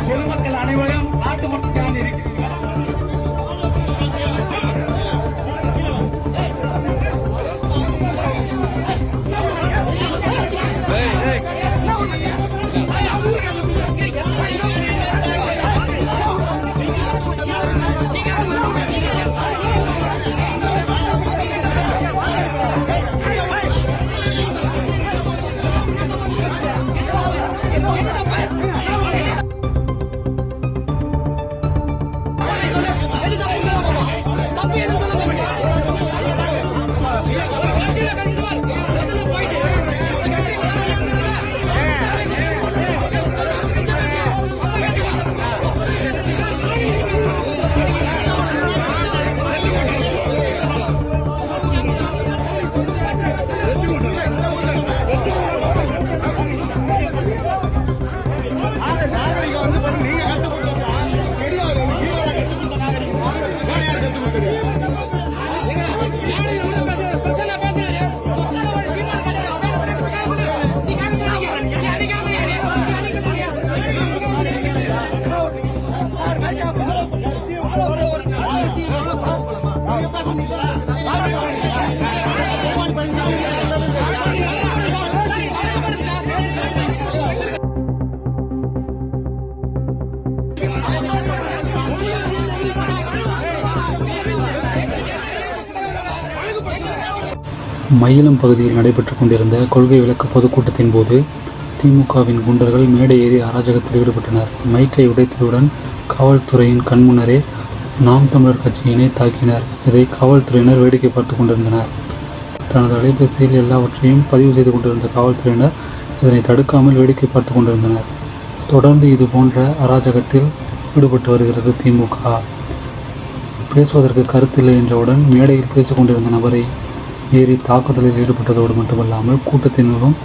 பொதுமக்கள் அனைவரும் நாட்டு மட்டும்தான் இருக்கிறீர்கள். மயிலம் பகுதியில் நடைபெற்றுக் கொண்டிருந்த கொள்கை விளக்க பொதுக்கூட்டத்தின் போது திமுகவின் குண்டர்கள் மேடை ஏறி அராஜகத்தில் ஈடுபட்டனர். மைக்கை உடைத்ததுடன் காவல்துறையின் கண்முன்னரே நாம் தமிழர் கட்சியினை தாக்கினர். இதை காவல்துறையினர் வேடிக்கை பார்த்து கொண்டிருந்தனர். தனது அலைபேசியில் எல்லாவற்றையும் பதிவு செய்து கொண்டிருந்த காவல்துறையினர் இதனை தடுக்காமல் வேடிக்கை பார்த்து கொண்டிருந்தனர். தொடர்ந்து இது போன்ற அராஜகத்தில் ஈடுபட்டு வருகிறது திமுக. பேசுவதற்கு கருத்தில்லை என்றவுடன் மேடையில் பேசிக் கொண்டிருந்த நபரை ஏறி தாக்குதலில் ஈடுபட்டதோடு மட்டுமல்லாமல் கூட்டத்தினரும்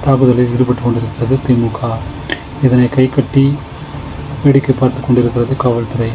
தாக்குதலில் ஈடுபட்டு கொண்டிருக்கிறது திமுக. இதனை கைகட்டி வேடிக்கை பார்த்து கொண்டிருக்கிறது காவல்துறை.